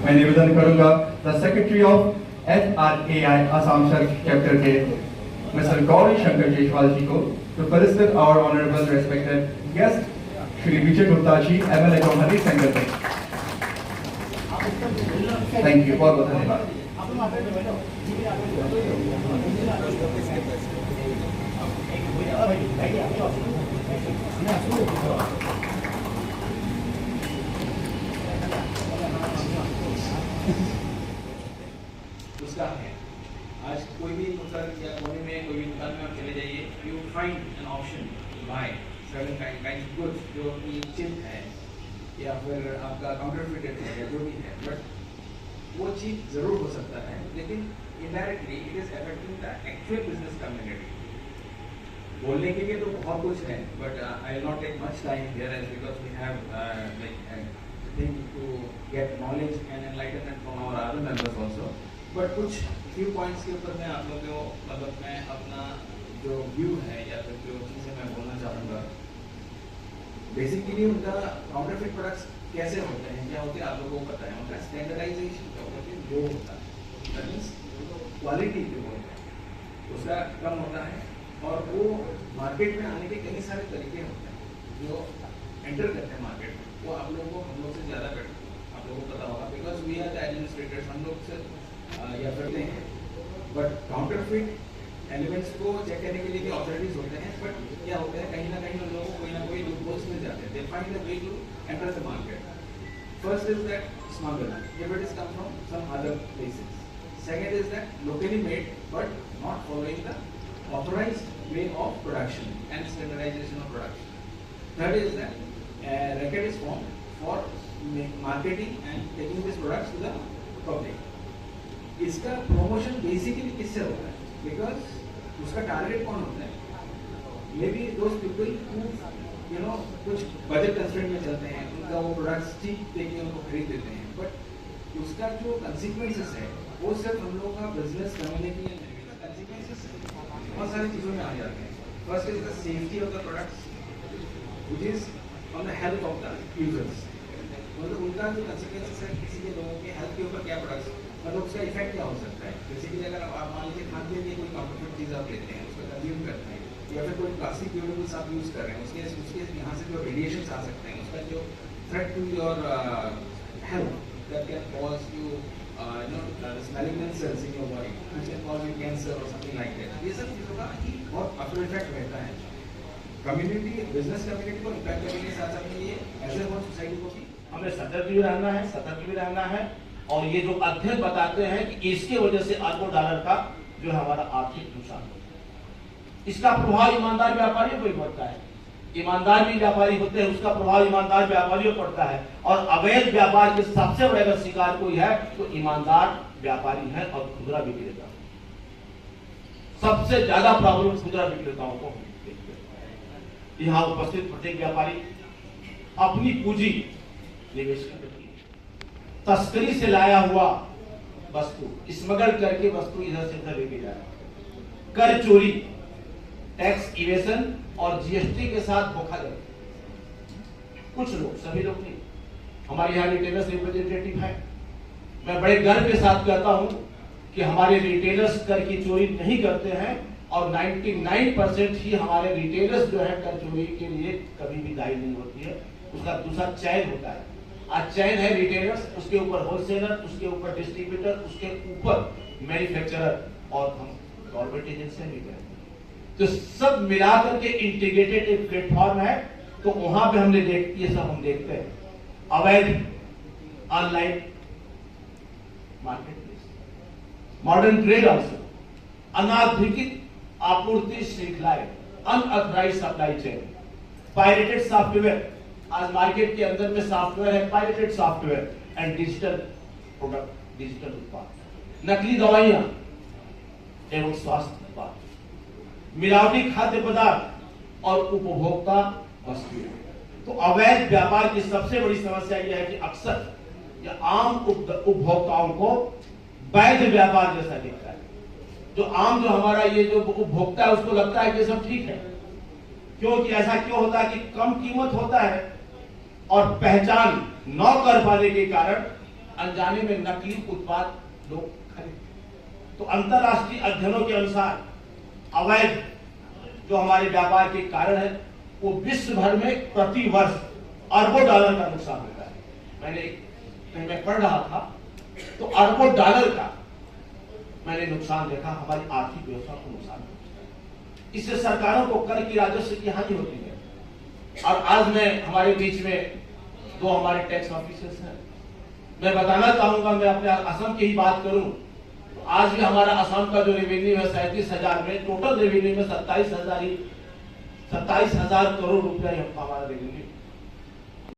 मैं निवेदन करूंगा the secretary of FRAI Assam chapter के मिस्टर गौरी शंकर जायसवाल जी को to felicitate our honourable respected guest Shri Vijay Gupta ji MLA गौहरी सेंटर। थैंक यू, बहुत बहुत धन्यवाद। उसका है आज कोई भी नुक्कड़ या कोने में कोई भी दुकान में आप चले जाइए, you find an option to buy certain kind of goods जो कि चिप है या फिर आपका काउंटरफिटेड है या जो भी है, बट वो चीज जरूर हो सकता है, लेकिन indirectly it is affecting the actual business community. बोलने के लिए तो बहुत कुछ है, but I will not take much time here as because we have thing to get knowledge and enlightenment from our other members also. But कुछ few points के ऊपर मैं आप लोगों को मतलब मैं अपना जो व्यू है या फिर जो चीज़ें मैं बोलना चाहूँगा। बेसिकली उनका काउंटरफिट प्रोडक्ट्स कैसे होते हैं, क्या होते हैं, आप लोगों को पता है। उनका स्टैंडर्डाइजेशन क्या होता है, लो होता है, दैट मीन्स क्वालिटी जो होता है उसका कम होता है, और वो मार्केट में आने के कई सारे तरीके होते हैं जो एंटर करते हैं मार्केट में, वो आप लोगों को हम लोग से ज़्यादा बेटर आप लोगों को पता होगा, because we are the administrators, हम लोग से या करते हैं। बट काउंटरफिट एलिमेंट्स को चेक करने के लिए भी ऑथोरिटीज होते हैं, बट क्या होता है कहीं ना कहीं उन लोगों को कोई ना कोई लूपहोल्स मिल जाते हैं। They find the way to enter the market. First is that smuggle if it is come from some other places. Second is that locally made but not following the authorized way of production and standardization of production. Third is that record is formed for marketing and taking these products to the public. इसका promotion basically किससे होता है, because उसका target कौन होता है, may be those people who you know कुछ budget constraint में चलते हैं, उनका वो प्रोडक्ट्स चीप देके उनको खरीद देते हैं, बट उसका जो कंसिक्वेंसेस है वो सिर्फ हम लोगों का बिजनेस कम्युनिटी कंसिक्वेंसेस बहुत सारी चीज़ों में आ जाते हैं। First is the safety of the products which is on the health of the users, मतलब उनका जो कंसिक्वेंसेस है किसी के लोगों के हेल्थ के ऊपर क्या प्रोडक्ट्स मतलब उसका इफेक्ट क्या हो सकता है। बेसिकली अगर आप मान लीजिए खाने के लिए कोई काउंटरफिट चीज़ आप लेते हैं, उसको कंज्यूम करते हैं, या फिर कोई प्लास्टिक ड्यूरेबल्स आप यूज़ कर रहे हैं, उसके यहाँ से जो रेडिएशंस आ सकते हैं, उसका जो threat to your health that can cause you malignant cells in your body, which can cause you cancer or something like that. ये सब चीज़ों का ही बहुत आफ्टर इफेक्ट रहता है कम्युनिटी, बिजनेस कम्युनिटी को इम्पैक्ट करने के साथ साथ में ये एज ए सोसाइटी को भी हमें सतर्क भी रहना है, सतर्क भी रहना है। और ये जो अध्ययन बताते हैं कि इसके वजह से अरबों डॉलर का जो है हमारा आर्थिक नुकसान होता है। इसका प्रभाव ईमानदार व्यापारियों को ही पड़ता है। ईमानदार भी व्यापारी होते हैं, उसका प्रभाव ईमानदार व्यापारियों पर पड़ता है। और अवैध व्यापार के सबसे बड़े अगर शिकार कोई है तो ईमानदार व्यापारी है और खुदरा विक्रेता। सबसे ज्यादा प्रॉब्लम खुदरा विक्रेताओं को देखते हैं। यहाँ उपस्थित प्रत्येक व्यापारी अपनी पूंजी निवेश करती है, तस्करी से लाया हुआ वस्तु स्मगल करके वस्तु इधर से उधर लेके जा रहा है, कर चोरी, टैक्स इवेशन और जीएसटी के साथ धोखाधड़ी। कुछ लोग, सभी लोग नहीं, हमारे यहाँ रिटेलर्स रिप्रेजेंटेटिव है। मैं बड़े गर्व के साथ कहता हूं कि हमारे रिटेलर्स कर की चोरी नहीं करते हैं और 99% ही हमारे रिटेलर्स जो है कर चोरी के लिए कभी भी दायी नहीं होती है। उसका दूसरा चैन होता है। आज चैन है रिटेलर्स, उसके ऊपर होलसेलर, उसके ऊपर डिस्ट्रीब्यूटर, उसके ऊपर मैन्युफैक्चरर और हम गवर्नमेंट एजेंसियां भी हैं। तो सब मिलाकर के इंटीग्रेटेड एक प्लेटफॉर्म है। तो वहां पे हमने ये सब हम देखते हैं। अवैध online market place, modern trade also, अनाधिकृत आपूर्ति श्रृंखलाएं, unauthorized supply chain, pirated software. आज मार्केट के अंदर में सॉफ्टवेयर है, pirated software and digital product, digital उत्पाद, नकली दवाइयां एवं स्वास्थ्य उत्पाद, मिलावटी खाद्य पदार्थ और उपभोक्ता वस्तुएं। तो अवैध व्यापार की सबसे बड़ी समस्या यह है कि अक्सर यह आम उपभोक्ताओं को वैध व्यापार जैसा दिखता है। जो हमारा ये जो उपभोक्ता है उसको लगता है कि सब ठीक है। क्योंकि ऐसा क्यों होता है कि कम कीमत होता है और पहचान न कर पाने के कारण अनजाने में नकली उत्पाद लोग खरीदते। तो अंतरराष्ट्रीय अध्ययनों के अनुसार अवैध जो हमारे व्यापार के कारण है वो विश्व भर में प्रति वर्ष अरबों डॉलर का नुकसान होता है। मैंने कहीं मैं पढ़ रहा था तो अरबों डॉलर का मैंने नुकसान देखा, हमारी आर्थिक व्यवस्था को नुकसान होता है। इससे सरकारों को कर की राजस्व की हानि होती है। और आज मैं हमारे बीच में दो हमारे टैक्स ऑफिसर्स हैं, मैं बताना चाहूंगा, मैं अपने असम की ही बात करूं तो आज भी हमारा असम का जो रेवेन्यू है 37,000 में, टोटल रेवेन्यू में 27,000 करोड़ रुपया हमारा रेवेन्यू